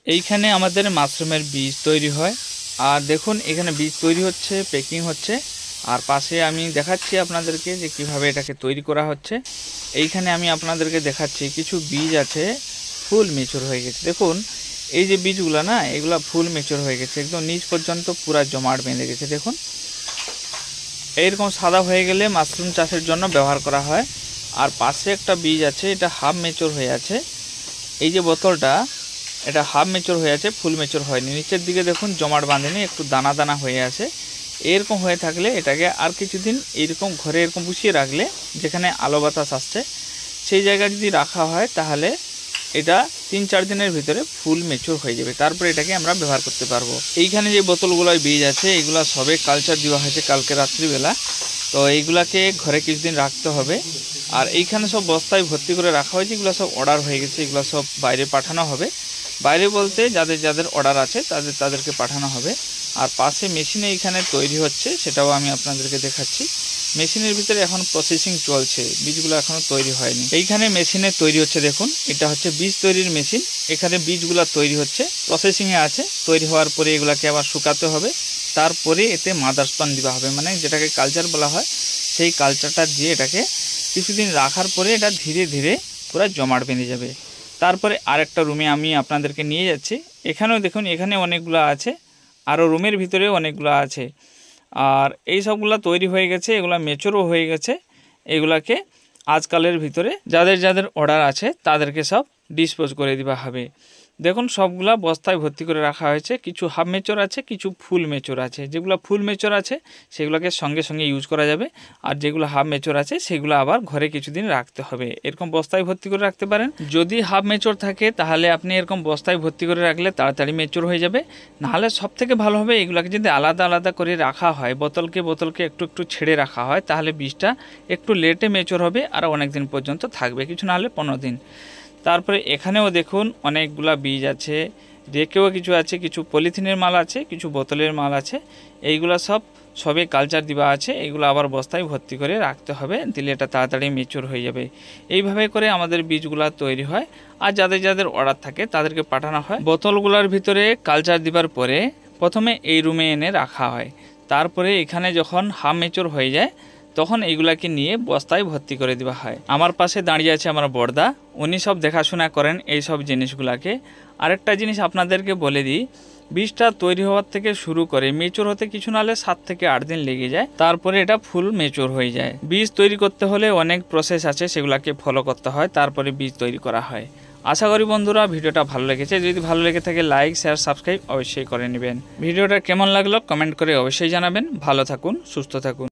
এইখানে আমাদের মাশরুমের বীজ তৈরি হয়। আর দেখুন এখানে বীজ তৈরি হচ্ছে, প্যাকিং হচ্ছে। আর পাশে আমি দেখাচ্ছি আপনাদেরকে যে কিভাবে এটাকে তৈরি করা হচ্ছে। এইখানে আমি আপনাদেরকে দেখাচ্ছি কিছু বীজ আছে ফুল ম্যাচিওর হয়ে গেছে। দেখুন এই যে বীজগুলো না, এগুলো ফুল ম্যাচিওর হয়ে গেছে, একদম নিচ পর্যন্ত পুরা জমাট বেঁধে গেছে। দেখুন এইরকম সাদা হয়ে গেলে মাশরুম চাষের জন্য ব্যবহার করা হয়। আর পাশে একটা বীজ আছে, এটা হাফ ম্যাচিওর হয়ে আছে। এই যে বোতলটা, এটা হাফ ম্যাচিওর হয়ে আছে, ফুল ম্যাচিওর হয়নি। নিচের দিকে দেখুন জমাট বাঁধেনি, একটু দানা দানা হয়ে আছে। এরকম হয়ে থাকলে এটাকে আর কিছুদিন এইরকম ঘরে এরকম বসিয়ে রাখলে, যেখানে আলো বাতাস আসছে সেই জায়গায় যদি রাখা হয়, তাহলে এটা 3-4 দিনের ভিতরে ফুল ম্যাচিওর হয়ে যাবে। তারপরে এটাকে আমরা ব্যবহার করতে পারবো। এইখানে যে বোতলগুলোয় বীজ আছে, এগুলো সবে কালচার দেওয়া হয়েছে কালকে রাত্রিবেলা। তো এইগুলাকে ঘরে কিছুদিন রাখতে হবে। আর এইখানে সব বস্তায় ভর্তি করে রাখা হয়েছে, এগুলো সব অর্ডার হয়ে গেছে, এগুলো সব বাইরে পাঠানো হবে। বাইরে বলতে যাদের যাদের অর্ডার আছে তাদেরকে পাঠানো হবে। আর পাশে মেশিনে এইখানে তৈরি হচ্ছে, সেটাও আমি আপনাদেরকে দেখাচ্ছি। মেশিনের ভিতরে এখন প্রসেসিং চলছে, বীজগুলো এখনও তৈরি হয়নি। এইখানে মেশিনে তৈরি হচ্ছে, দেখুন এটা হচ্ছে বীজ তৈরির মেশিন। এখানে বীজগুলো তৈরি হচ্ছে, প্রসেসিংয়ে আছে। তৈরি হওয়ার পরে এগুলাকে আবার শুকাতে হবে, তারপরে এতে মাদার স্পান দেওয়া হবে, মানে যেটাকে কালচার বলা হয়। সেই কালচারটা দিয়ে এটাকে কিছুদিন রাখার পরে এটা ধীরে ধীরে পুরো জমাট বেঁধে যাবে। তারপরে আরেকটা রুমে আমি আপনাদেরকে নিয়ে যাচ্ছি। এখানেও দেখুন, এখানে অনেকগুলো আছে, আরও রুমের ভিতরেও অনেকগুলো আছে। আর এই সবগুলো তৈরি হয়ে গেছে, এগুলো ম্যাচিওরও হয়ে গেছে। এগুলাকে আজকালের ভিতরে যাদের যাদের অর্ডার আছে তাদেরকে সব ডিসপোজ করে দেওয়া হবে। দেখুন সবগুলা বস্তায় ভর্তি করে রাখা হয়েছে। কিছু হাফ ম্যাচিওর আছে, কিছু ফুল ম্যাচিওর আছে। যেগুলো ফুল ম্যাচিওর আছে সেগুলোকে সঙ্গে সঙ্গে ইউজ করা যাবে, আর যেগুলো হাফ ম্যাচিওর আছে সেগুলো আবার ঘরে কিছুদিন রাখতে হবে। এরকম বস্তায় ভর্তি করে রাখতে পারেন। যদি হাফ ম্যাচিওর থাকে তাহলে আপনি এরকম বস্তায় ভর্তি করে রাখলে তাড়াতাড়ি ম্যাচিওর হয়ে যাবে। নাহলে সবথেকে ভালো হবে এগুলোকে যদি আলাদা আলাদা করে রাখা হয়, বোতলকে একটু একটু ছেড়ে রাখা হয়, তাহলে বীজটা একটু লেটে ম্যাচিওর হবে আর অনেক দিন পর্যন্ত থাকবে, কিছু না হলে 15 দিন। তারপরে এখানেও দেখুন অনেকগুলা বীজ আছে, রেকেও কিছু আছে, কিছু পলিথিনের মাল আছে, কিছু বোতলের মাল আছে। এইগুলা সবে কালচার দেওয়া আছে। এগুলো আবার বস্তায় ভর্তি করে রাখতে হবে, দিলে এটা তাড়াতাড়ি ম্যাচিওর হয়ে যাবে। এইভাবে করে আমাদের বীজগুলা তৈরি হয়। আর যাদের যাদের অর্ডার থাকে তাদেরকে পাঠানো হয়। বোতলগুলোর ভিতরে কালচার দেওয়ার পরে প্রথমে এই রুমে এনে রাখা হয়। তারপরে এখানে যখন হাফ ম্যাচিওর হয়ে যায় তখন এইগুলাকে নিয়ে বস্তায় ভর্তি করে দেওয়া হয়। আমার পাশে দাঁড়িয়ে আছে আমার বড়দা, উনি সব দেখাশোনা করেন এই সব জিনিসগুলাকে। আরেকটা জিনিস আপনাদেরকে বলে দিই, বীজটা তৈরি হওয়ার থেকে শুরু করে ম্যাচিওর হতে কিছু না হলে 7 থেকে 8 দিন লেগে যায়, তারপরে এটা ফুল ম্যাচিওর হয়ে যায়। বীজ তৈরি করতে হলে অনেক প্রসেস আছে, সেগুলাকে ফলো করতে হয়, তারপরে বীজ তৈরি করা হয়। আশা করি বন্ধুরা ভিডিওটা ভালো লেগেছে। যদি ভালো লেগে থাকে লাইক, শেয়ার, সাবস্ক্রাইব অবশ্যই করে নেবেন। ভিডিওটা কেমন লাগলো কমেন্ট করে অবশ্যই জানাবেন। ভালো থাকুন, সুস্থ থাকুন।